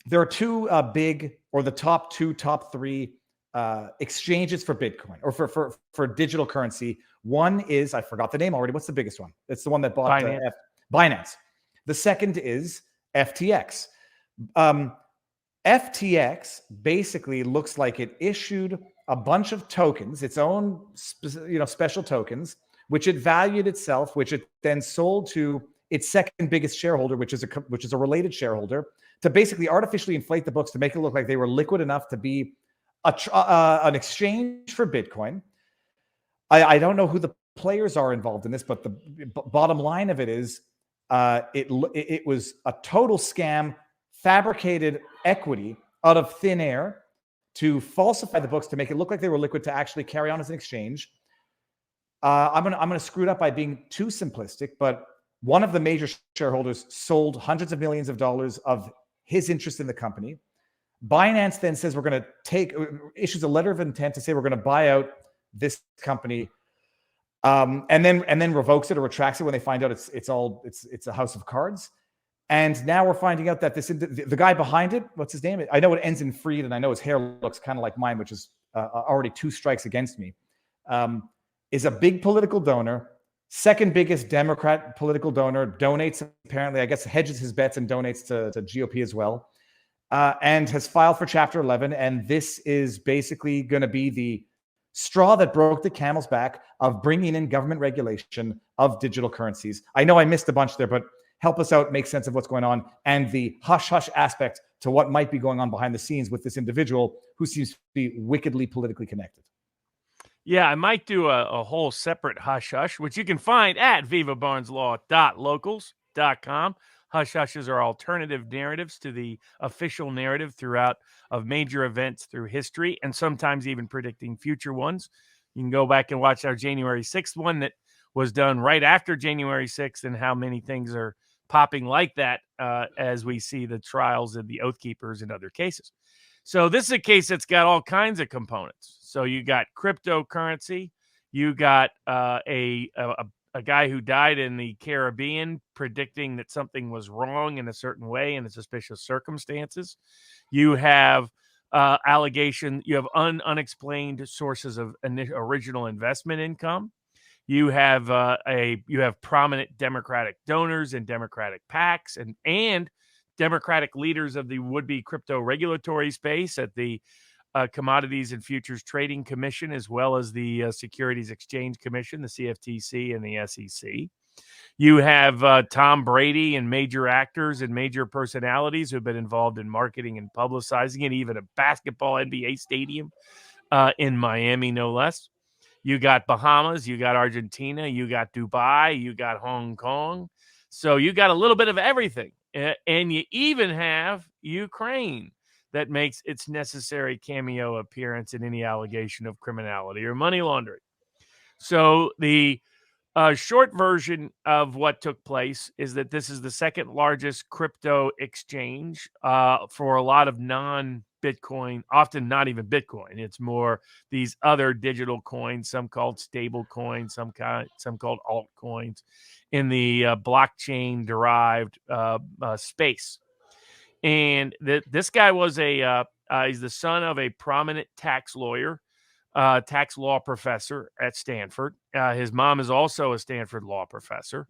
there are two big, or the top three exchanges for Bitcoin, or for digital currency. One is, I forgot the name already. What's the biggest one? It's the one that bought Binance. The second is FTX. FTX basically looks like it issued a bunch of tokens, its own special tokens, which it valued itself, which it then sold to its second biggest shareholder, which is a related shareholder, to basically artificially inflate the books to make it look like they were liquid enough to be an exchange for Bitcoin. I don't know who the players are involved in this, but the bottom line of it is it was a total scam, fabricated equity out of thin air to falsify the books to make it look like they were liquid to actually carry on as an exchange. I'm gonna screw it up by being too simplistic, but one of the major shareholders sold hundreds of millions of dollars of his interest in the company. Binance then says issues a letter of intent to say we're going to buy out this company, and then revokes it or retracts it when they find out it's a house of cards. And now we're finding out that the guy behind it, what's his name? I know it ends in Fried, and I know his hair looks kind of like mine, which is already 2 strikes against me. Is a big political donor, second biggest Democrat political donor, donates, apparently, I guess, hedges his bets and donates to GOP as well, and has filed for Chapter 11. And this is basically going to be the straw that broke the camel's back of bringing in government regulation of digital currencies. I know I missed a bunch there, but help us out, make sense of what's going on, and the hush-hush aspect to what might be going on behind the scenes with this individual who seems to be wickedly politically connected. Yeah, I might do a whole separate hush-hush, which you can find at vivabarneslaw.locals.com. Hush-hushes are alternative narratives to the official narrative throughout of major events through history, and sometimes even predicting future ones. You can go back and watch our January 6th one that was done right after January 6th, and how many things are popping like that as we see the trials of the Oath Keepers and other cases. So this is a case that's got all kinds of components. So you got cryptocurrency, you got a guy who died in the Caribbean predicting that something was wrong in a certain way in suspicious circumstances. You have allegation, you have unexplained sources of original investment income. You have prominent Democratic donors and Democratic PACs and Democratic leaders of the would-be crypto regulatory space at the Commodities and Futures Trading Commission, as well as the Securities Exchange Commission, the CFTC, and the SEC. You have Tom Brady and major actors and major personalities who have been involved in marketing and publicizing it, even a basketball NBA stadium in Miami, no less. You got Bahamas, you got Argentina, you got Dubai, you got Hong Kong. So you got a little bit of everything. And you even have Ukraine that makes its necessary cameo appearance in any allegation of criminality or money laundering. So the short version of what took place is that this is the second largest crypto exchange for a lot of non-Bitcoin, often not even Bitcoin. It's more these other digital coins, some called stable coins, some called altcoins in the blockchain-derived space. And this guy was he's the son of a prominent tax lawyer, tax law professor at Stanford. His mom is also a Stanford law professor.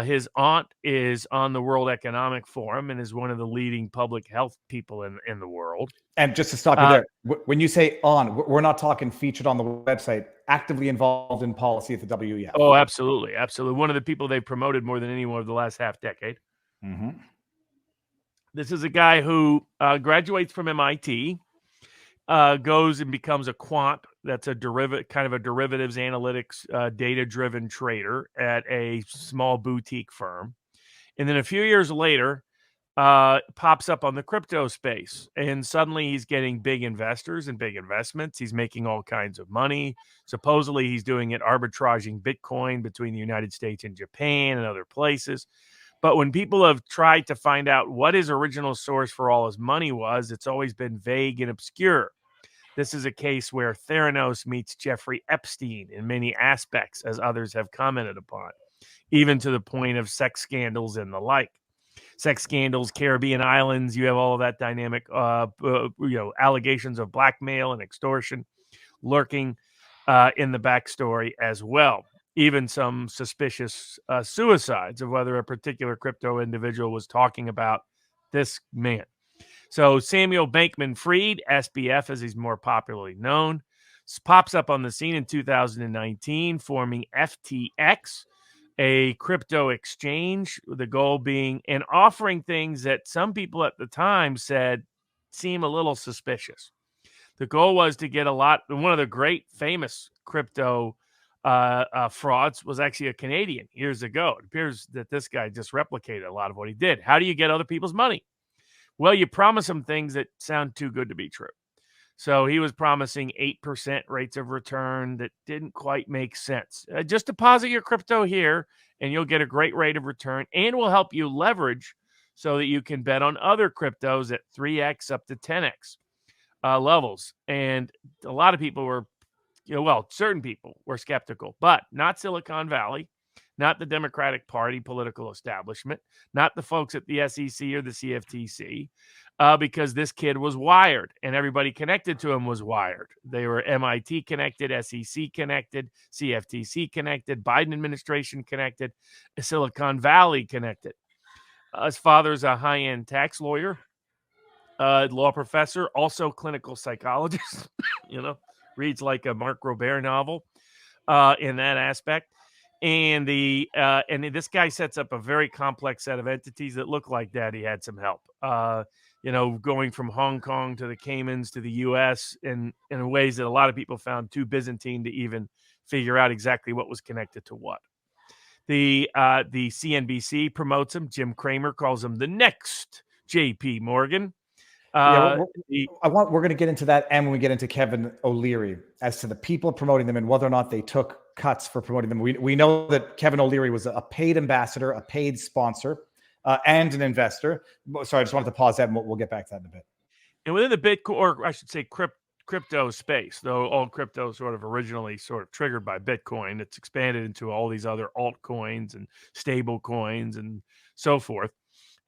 His aunt is on the World Economic Forum and is one of the leading public health people in the world. And just to stop you there, when you say on, we're not talking featured on the website, actively involved in policy at the WEF. Oh, absolutely. Absolutely. One of the people they promoted more than anyone over the last half decade. Mm-hmm. This is a guy who graduates from MIT, goes and becomes a quant. That's a derivatives analytics, data-driven trader at a small boutique firm. And then a few years later, pops up on the crypto space. And suddenly he's getting big investors and big investments. He's making all kinds of money. Supposedly he's doing it arbitraging Bitcoin between the United States and Japan and other places. But when people have tried to find out what his original source for all his money was, it's always been vague and obscure. This is a case where Theranos meets Jeffrey Epstein in many aspects, as others have commented upon, even to the point of sex scandals and the like. sex scandals, Caribbean islands. You have all of that dynamic, allegations of blackmail and extortion lurking in the backstory as well. Even some suspicious suicides of whether a particular crypto individual was talking about this man. So Samuel Bankman-Fried, SBF as he's more popularly known, pops up on the scene in 2019, forming FTX, a crypto exchange, the goal being and offering things that some people at the time said seem a little suspicious. The goal was to get one of the great famous crypto frauds was actually a Canadian years ago. It appears that this guy just replicated a lot of what he did. How do you get other people's money? Well, you promise them things that sound too good to be true. So he was promising 8% rates of return that didn't quite make sense. Just deposit your crypto here and you'll get a great rate of return, and will help you leverage so that you can bet on other cryptos at 3x up to 10x levels. And a lot of people were, certain people were skeptical, but not Silicon Valley, not the Democratic Party political establishment, not the folks at the SEC or the CFTC, because this kid was wired and everybody connected to him was wired. They were MIT connected, SEC connected, CFTC connected, Biden administration connected, Silicon Valley connected. His father's a high-end tax lawyer, law professor, also clinical psychologist, reads like a Mark Robert novel in that aspect. And this guy sets up a very complex set of entities that look like Daddy had some help. Going from Hong Kong to the Caymans to the U.S. in ways that a lot of people found too Byzantine to even figure out exactly what was connected to what. The CNBC promotes him. Jim Cramer calls him the next J.P. Morgan. We're going to get into that, and when we get into Kevin O'Leary, as to the people promoting them and whether or not they took cuts for promoting them. We know that Kevin O'Leary was a paid ambassador, a paid sponsor, and an investor. Sorry, I just wanted to pause that, and we'll get back to that in a bit. And within the Bitcoin, or I should say crypto space, though all crypto sort of originally sort of triggered by Bitcoin, it's expanded into all these other altcoins and stable coins and so forth,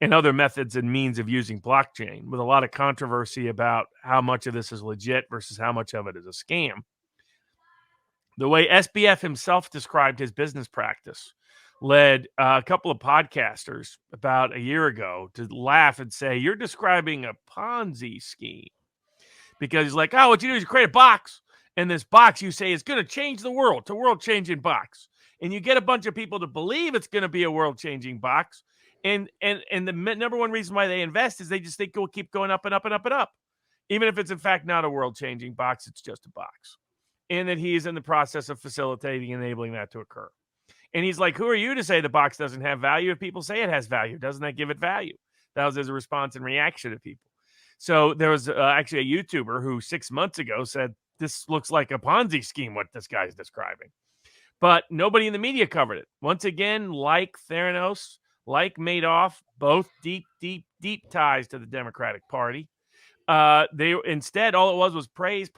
and other methods and means of using blockchain, with a lot of controversy about how much of this is legit versus how much of it is a scam. The way SBF himself described his business practice led a couple of podcasters about a year ago to laugh and say, "You're describing a Ponzi scheme." Because he's like, "Oh, what you do is you create a box, and this box you say is going to change the world. It's a world-changing box. And you get a bunch of people to believe it's going to be a world-changing box. And the number one reason why they invest is they just think it will keep going up and up and up and up. Even if it's in fact not a world-changing box, it's just a box." And that he is in the process of facilitating and enabling that to occur. And he's like, "Who are you to say the box doesn't have value? If people say it has value, doesn't that give it value?" That was his response and reaction to people. So there was actually a YouTuber who 6 months ago said, "This looks like a Ponzi scheme, what this guy's describing." But nobody in the media covered it. Once again, like Theranos, like Madoff, both deep ties to the Democratic Party. They instead, all it was praise.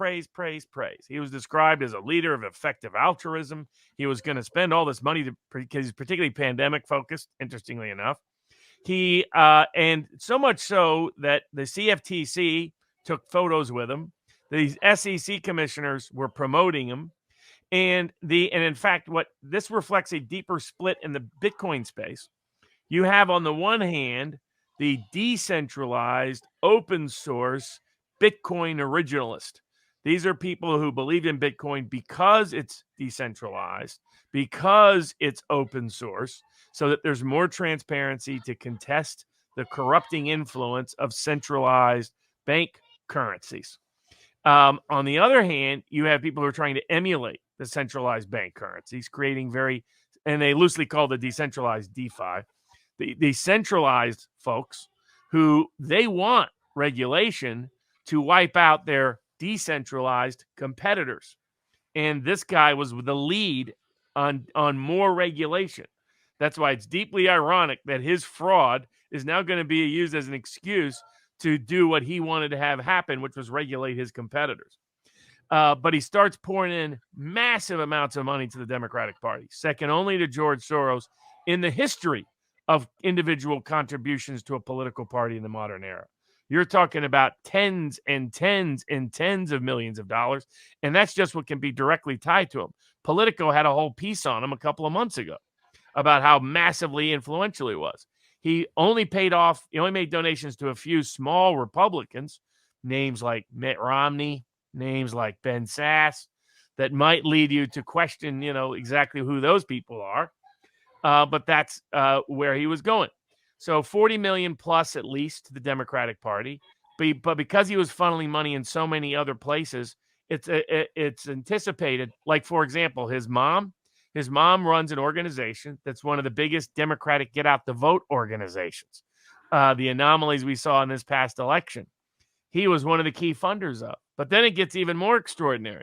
He was described as a leader of effective altruism. He was going to spend all this money because he's particularly pandemic focused, interestingly enough. He and so much so that the CFTC took photos with him. The SEC commissioners were promoting him, and in fact, what this reflects a deeper split in the Bitcoin space. You have on the one hand the decentralized, open source Bitcoin originalist. These are people who believe in Bitcoin because it's decentralized, because it's open source, so that there's more transparency to contest the corrupting influence of centralized bank currencies. On the other hand, you have people who are trying to emulate the centralized bank currencies, creating and they loosely call the decentralized DeFi, the centralized folks who they want regulation to wipe out their decentralized competitors. And this guy was the lead on more regulation. That's why it's deeply ironic that his fraud is now going to be used as an excuse to do what he wanted to have happen, which was regulate his competitors. But he starts pouring in massive amounts of money to the Democratic Party, second only to George Soros in the history of individual contributions to a political party in the modern era. You're talking about tens and tens and tens of millions of dollars, and that's just what can be directly tied to him. Politico had a whole piece on him a couple of months ago about how massively influential he was. He only made donations to a few small Republicans, names like Mitt Romney, names like Ben Sass, that might lead you to question, exactly who those people are. But that's where he was going. So 40 million plus at least to the Democratic Party. But because he was funneling money in so many other places, it's anticipated. Like, for example, his mom runs an organization that's one of the biggest Democratic get out the vote organizations. The anomalies we saw in this past election, he was one of the key funders of. But then it gets even more extraordinary.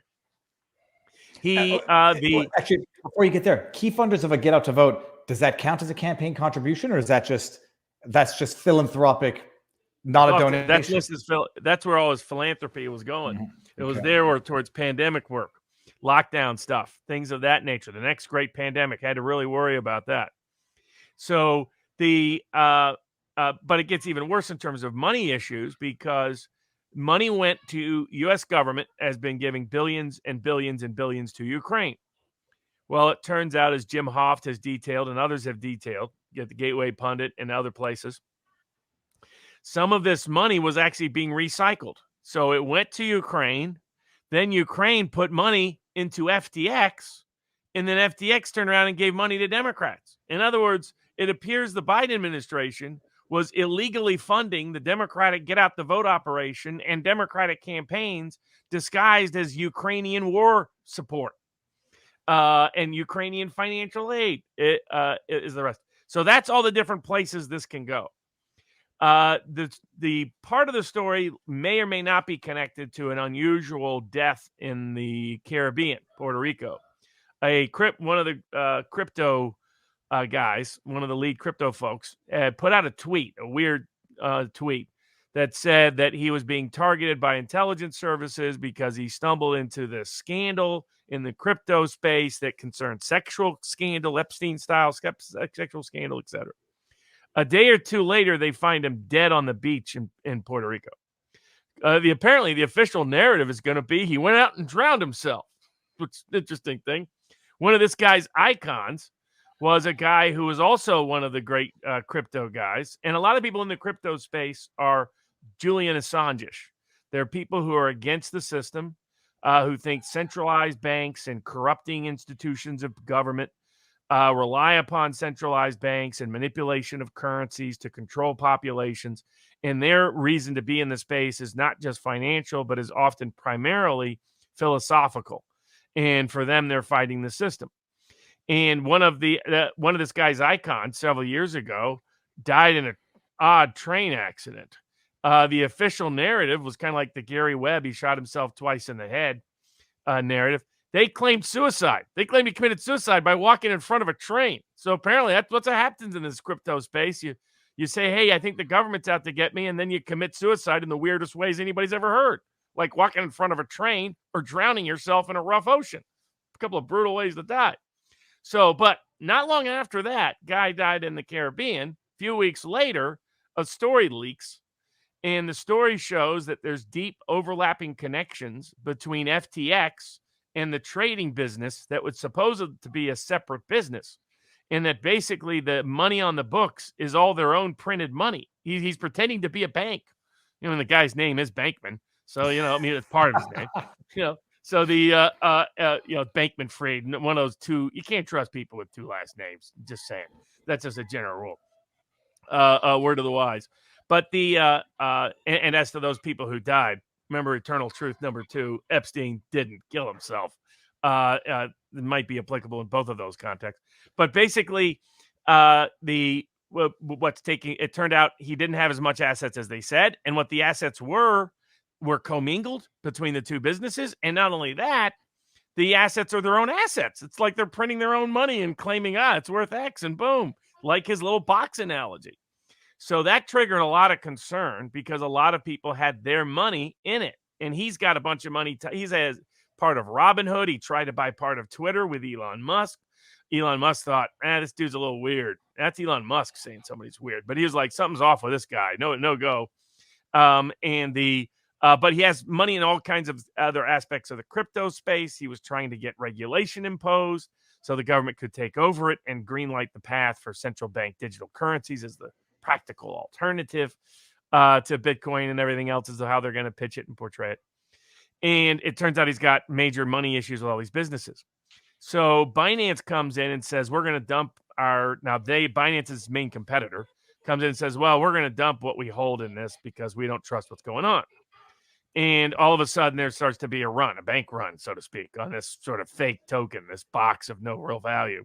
Actually, before you get there, key funders of a get out to vote, does that count as a campaign contribution, or is that's just philanthropic, not a donation? That's where all his philanthropy was going. Mm-hmm. It was there or towards pandemic work, lockdown stuff, things of that nature. The next great pandemic had to really worry about that. So but it gets even worse in terms of money issues, because money went to U.S. government, has been giving billions and billions and billions to Ukraine. Well, it turns out, as Jim Hoft has detailed and others have detailed, get the Gateway Pundit and other places, some of this money was actually being recycled. So it went to Ukraine, then Ukraine put money into FTX, and then FTX turned around and gave money to Democrats. In other words, it appears the Biden administration was illegally funding the Democratic get out the vote operation and Democratic campaigns disguised as Ukrainian war support and Ukrainian financial aid is the rest. So that's all the different places this can go. The part of the story may or may not be connected to an unusual death in the Caribbean, Puerto Rico. One of the crypto guys, one of the lead crypto folks, put out a weird tweet that said that he was being targeted by intelligence services because he stumbled into this scandal in the crypto space that concerned sexual scandal, Epstein-style sexual scandal, etc. A day or two later, they find him dead on the beach in Puerto Rico. Apparently, the official narrative is going to be he went out and drowned himself, which is an interesting thing. One of this guy's icons was a guy who was also one of the great crypto guys. And a lot of people in the crypto space are Julian Assange-ish. They're people who are against the system, who think centralized banks and corrupting institutions of government rely upon centralized banks and manipulation of currencies to control populations. And their reason to be in the space is not just financial, but is often primarily philosophical. And for them, they're fighting the system. And one of this guy's icons several years ago died in an odd train accident. The official narrative was kind of like the Gary Webb, he shot himself twice in the head narrative. They claimed suicide. They claimed he committed suicide by walking in front of a train. So apparently that's what happens in this crypto space. You say, hey, I think the government's out to get me, and then you commit suicide in the weirdest ways anybody's ever heard, like walking in front of a train or drowning yourself in a rough ocean. A couple of brutal ways to die. So, but not long after that, guy died in the Caribbean. A few weeks later, a story leaks, and the story shows that there's deep overlapping connections between FTX and the trading business that was supposed to be a separate business, and that basically the money on the books is all their own printed money. He's pretending to be a bank. And the guy's name is Bankman. So, it's part of his name, So the Bankman-Fried, one of those two, you can't trust people with two last names. Just saying. That's just a general rule. Word of the wise. But and as to those people who died, remember eternal truth number 2, Epstein didn't kill himself. It might be applicable in both of those contexts. But basically, it turned out he didn't have as much assets as they said, and what the assets were commingled between the two businesses. And not only that, the assets are their own assets. It's like they're printing their own money and claiming, it's worth X, and boom, like his little box analogy. So that triggered a lot of concern because a lot of people had their money in it. And he's got a bunch of money. He's as part of Robinhood. He tried to buy part of Twitter with Elon Musk. Elon Musk thought, this dude's a little weird. That's Elon Musk saying somebody's weird. But he was like, something's off with this guy. No go. But he has money in all kinds of other aspects of the crypto space. He was trying to get regulation imposed so the government could take over it and greenlight the path for central bank digital currencies as the practical alternative to Bitcoin and everything else, as to how they're going to pitch it and portray it. And it turns out he's got major money issues with all these businesses. So Binance comes in and says, we're going to dump Binance's main competitor comes in and says, well, we're going to dump what we hold in this because we don't trust what's going on. And all of a sudden there starts to be a bank run, so to speak, on this sort of fake token, this box of no real value.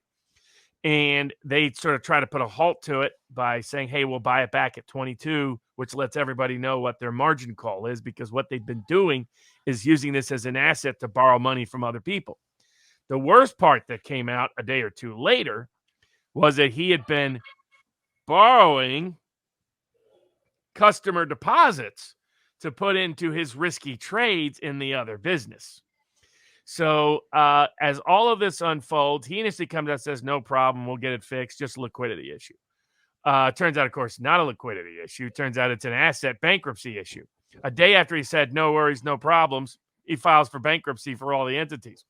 And they sort of try to put a halt to it by saying, hey, we'll buy it back at 22, which lets everybody know what their margin call is, because what they've been doing is using this as an asset to borrow money from other people. The worst part that came out a day or two later was that he had been borrowing customer deposits to put into his risky trades in the other business. So as all of this unfolds, he initially comes out and says, no problem, we'll get it fixed, just a liquidity issue. Turns out, of course, not a liquidity issue. Turns out it's an asset bankruptcy issue. A day after he said, no worries, no problems, he files for bankruptcy for all the entities.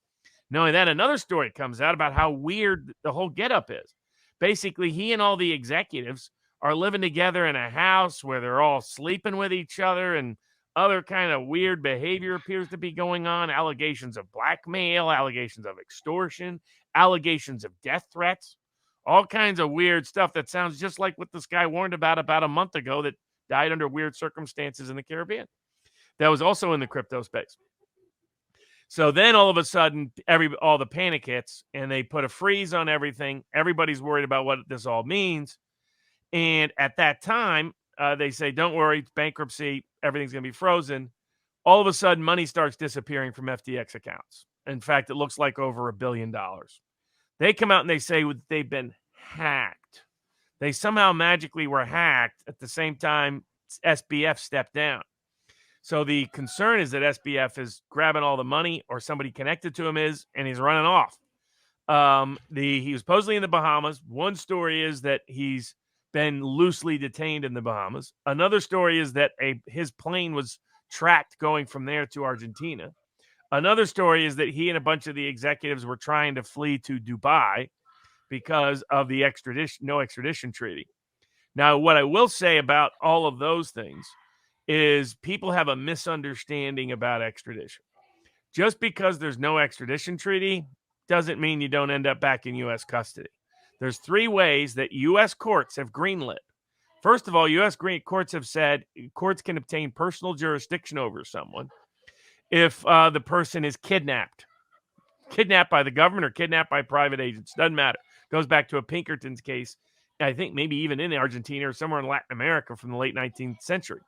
Not only that, another story comes out about how weird the whole getup is. Basically, he and all the executives are living together in a house where they're all sleeping with each other, and other kind of weird behavior appears to be going on. Allegations of blackmail, allegations of extortion, allegations of death threats, all kinds of weird stuff that sounds just like what this guy warned about a month ago that died under weird circumstances in the Caribbean. That was also in the crypto space. So then all of a sudden, all the panic hits, and they put a freeze on everything. Everybody's worried about what this all means. And at that time, they say, don't worry, it's bankruptcy, everything's going to be frozen. All of a sudden, money starts disappearing from FTX accounts. In fact, it looks like over $1 billion. They come out and they say they've been hacked. They somehow magically were hacked at the same time SBF stepped down. So the concern is that SBF is grabbing all the money, or somebody connected to him is, and he's running off. He was supposedly in the Bahamas. One story is that he's been loosely detained in the Bahamas. Another story is that his plane was tracked going from there to Argentina. Another story is that he and a bunch of the executives were trying to flee to Dubai because of the no extradition treaty. Now, what I will say about all of those things is people have a misunderstanding about extradition. Just because there's no extradition treaty doesn't mean you don't end up back in U.S. custody. There's 3 ways that U.S. courts have greenlit. First of all, U.S. courts have said courts can obtain personal jurisdiction over someone if the person is kidnapped by the government or kidnapped by private agents. Doesn't matter. Goes back to a Pinkerton's case, I think maybe even in Argentina or somewhere in Latin America from the late 19th century,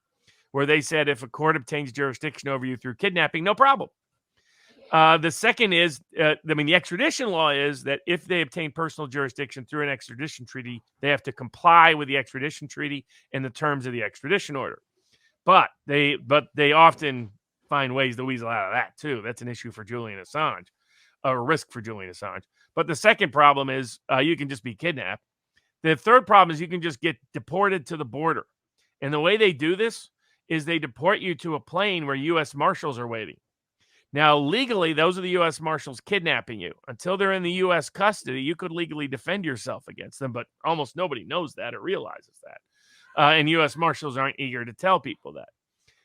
where they said if a court obtains jurisdiction over you through kidnapping, no problem. The second is, the extradition law is that if they obtain personal jurisdiction through an extradition treaty, they have to comply with the extradition treaty and the terms of the extradition order. But they often find ways to weasel out of that too. That's an issue for Julian Assange, a risk for Julian Assange. But the second problem is you can just be kidnapped. The third problem is you can just get deported to the border. And the way they do this is they deport you to a plane where U.S. Marshals are waiting. Now, legally, those are the U.S. Marshals kidnapping you. Until they're in the U.S. custody, you could legally defend yourself against them, but almost nobody knows that or realizes that. And U.S. Marshals aren't eager to tell people that.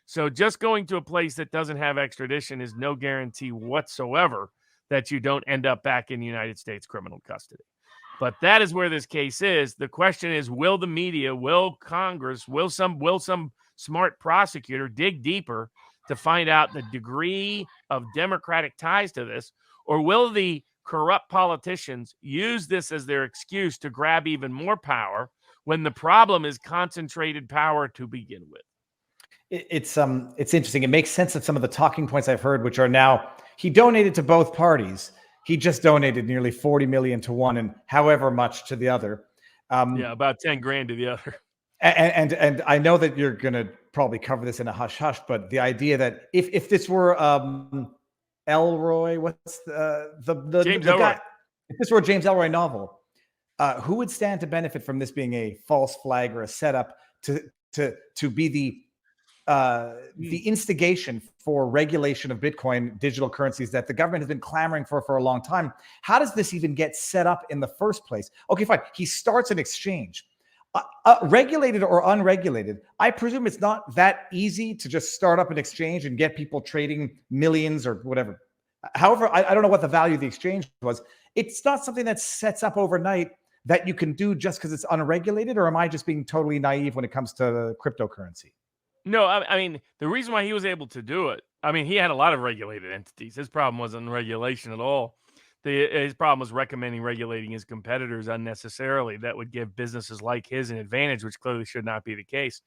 So just going to a place that doesn't have extradition is no guarantee whatsoever that you don't end up back in United States criminal custody. But that is where this case is. The question is, will the media, will Congress, will some smart prosecutor dig deeper to find out the degree of Democratic ties to this, or will the corrupt politicians use this as their excuse to grab even more power when the problem is concentrated power to begin with? It's interesting. It makes sense of some of the talking points I've heard, which are now he donated to both parties. He just donated nearly 40 million to one and however much to the other. About 10 grand to the other. And I know that you're going to probably cover this in a hush hush, but the idea that if this were Elroy, what's the James Elroy. Guy? if this were a James Ellroy novel, who would stand to benefit from this being a false flag or a setup to be the instigation for regulation of Bitcoin digital currencies that the government has been clamoring for a long time? How does this even get set up in the first place? Okay, fine. He starts an exchange. Regulated or unregulated, I presume it's not that easy to just start up an exchange and get people trading millions or whatever. However, I don't know what the value of the exchange was. It's not something that sets up overnight that you can do just because it's unregulated, or am I just being totally naive when it comes to cryptocurrency? No, I mean, the reason why he was able to do it, I mean, he had a lot of regulated entities. His problem wasn't regulation at all. His problem was recommending regulating his competitors unnecessarily. That would give businesses like his an advantage, which clearly should not be the case.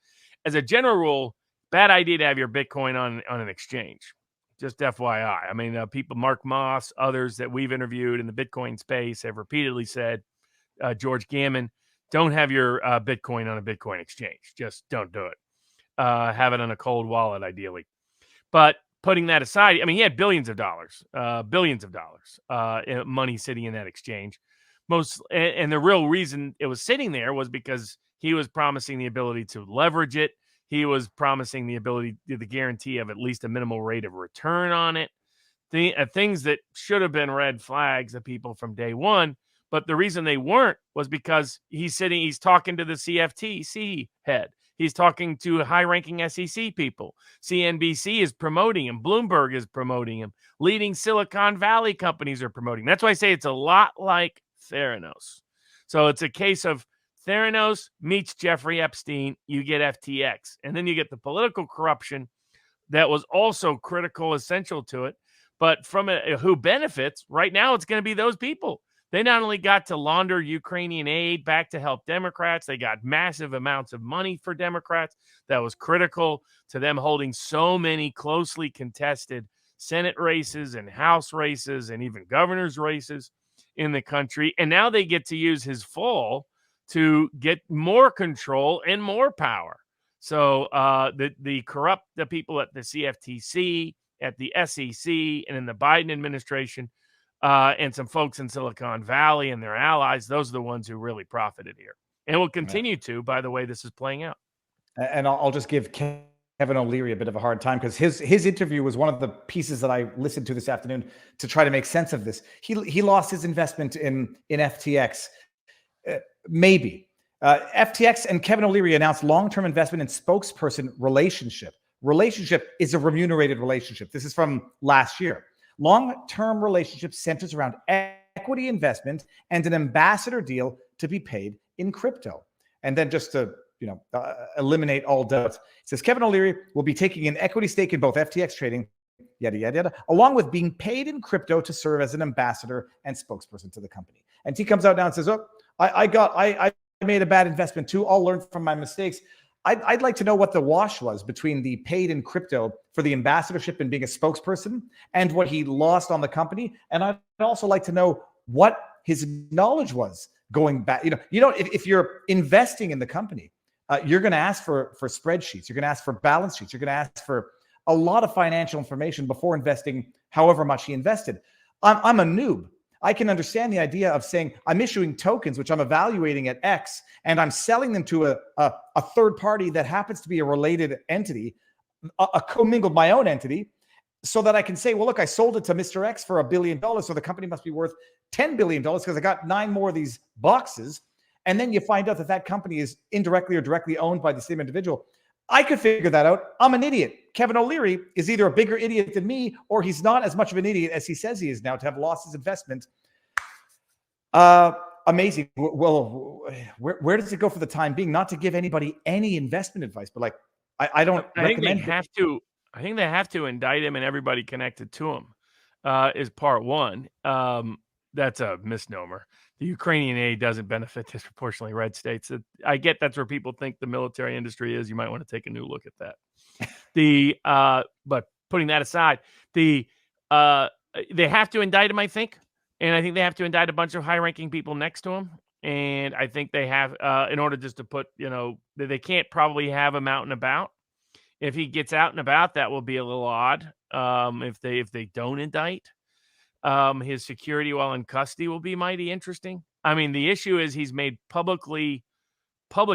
As a general rule, bad idea to have your Bitcoin on an exchange. Just FYI. I mean, people, Mark Moss, others that we've interviewed in the Bitcoin space have repeatedly said, George Gammon, don't have your Bitcoin on a Bitcoin exchange. Just don't do it. Have it on a cold wallet, ideally. But putting that aside, I mean, he had billions of dollars, money sitting in that exchange. And the real reason it was sitting there was because he was promising the ability to leverage it. He was promising the ability, the guarantee of at least a minimal rate of return on it. Things that should have been red flags to people from day one. But the reason they weren't was because he's talking to the CFTC head. He's talking to high-ranking SEC people. CNBC is promoting him. Bloomberg is promoting him. Leading Silicon Valley companies are promoting him. That's why I say it's a lot like Theranos. So it's a case of Theranos meets Jeffrey Epstein, you get FTX. And then you get the political corruption that was also critical, essential to it. But from who benefits, right now it's going to be those people. They not only got to launder Ukrainian aid back to help Democrats, they got massive amounts of money for Democrats. That was critical to them holding so many closely contested Senate races and House races and even governor's races in the country. And now they get to use his fall to get more control and more power. So the people at the CFTC, at the SEC, and in the Biden administration, and some folks in Silicon Valley and their allies, those are the ones who really profited here and will continue to, by the way this is playing out. And I'll just give Kevin O'Leary a bit of a hard time because his interview was one of the pieces that I listened to this afternoon to try to make sense of this. He lost his investment in FTX. Maybe. FTX and Kevin O'Leary announced long-term investment in spokesperson relationship. Relationship is a remunerated relationship. This is from last year. Long-term relationship centers around equity investment and an ambassador deal to be paid in crypto. And then just to eliminate all doubts, it says Kevin O'Leary will be taking an equity stake in both FTX trading, yada, yada, yada, along with being paid in crypto to serve as an ambassador and spokesperson to the company. And he comes out now and says, oh, I made a bad investment too. I'll learn from my mistakes. I'd like to know what the wash was between the paid in crypto for the ambassadorship and being a spokesperson and what he lost on the company. And I'd also like to know what his knowledge was going back. If you're investing in the company, you're going to ask for spreadsheets. You're going to ask for balance sheets. You're going to ask for a lot of financial information before investing however much he invested. I'm a noob. I can understand the idea of saying I'm issuing tokens, which I'm evaluating at X, and I'm selling them to a third party that happens to be a related entity, a commingled my own entity, so that I can say, well, look, I sold it to Mr. X for $1 billion, so the company must be worth $10 billion because I got 9 more of these boxes. And then you find out that company is indirectly or directly owned by the same individual. I could figure that out. I'm an idiot. Kevin O'Leary is either a bigger idiot than me, or he's not as much of an idiot as he says he is now to have lost his investment. Amazing. Well, where does it go for the time being? Not to give anybody any investment advice, but like, I don't recommend. I think they have to indict him and everybody connected to him. Is part one. That's a misnomer. The Ukrainian aid doesn't benefit disproportionately red states. I get that's where people think the military industry is. You might want to take a new look at that. But putting that aside, they have to indict him, I think. And I think they have to indict a bunch of high-ranking people next to him. And I think they have, in order just to put, they can't probably have him out and about. If he gets out and about, that will be a little odd if they don't indict. His security while in custody will be mighty interesting. I mean, the issue is he's made public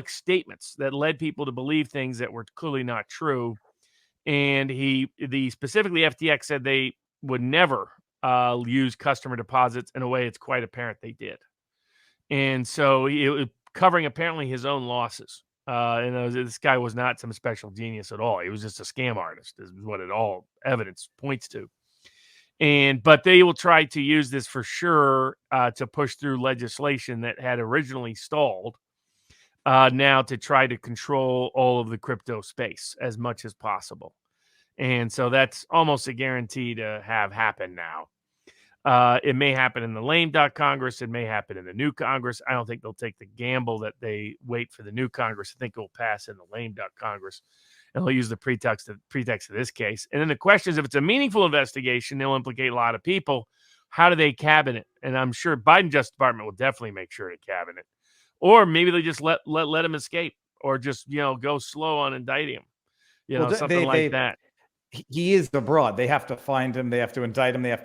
statements that led people to believe things that were clearly not true. And specifically FTX said they would never use customer deposits. In a way, it's quite apparent they did. And so covering apparently his own losses. This guy was not some special genius at all. He was just a scam artist, is what all evidence points to. But they will try to use this for sure to push through legislation that had originally stalled now to try to control all of the crypto space as much as possible. And so that's almost a guarantee to have happen now. It may happen in the lame duck Congress. It may happen in the new Congress. I don't think they'll take the gamble that they wait for the new Congress. I think it will pass in the lame duck Congress. And they'll use the pretext of this case. And then the question is, if it's a meaningful investigation, they'll implicate a lot of people. How do they cabinet? And I'm sure Biden Justice Department will definitely make sure to cabinet. Or maybe they just let him escape, or just, go slow on indicting him. Something like that. He is abroad. They have to find him. They have to indict him. They have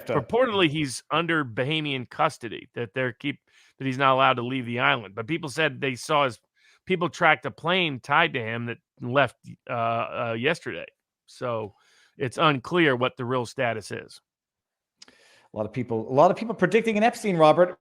to. Reportedly, he's under Bahamian custody. That he's not allowed to leave the island. But people said they saw people tracked a plane tied to him that left yesterday. So it's unclear what the real status is. A lot of people predicting an Epstein, Robert.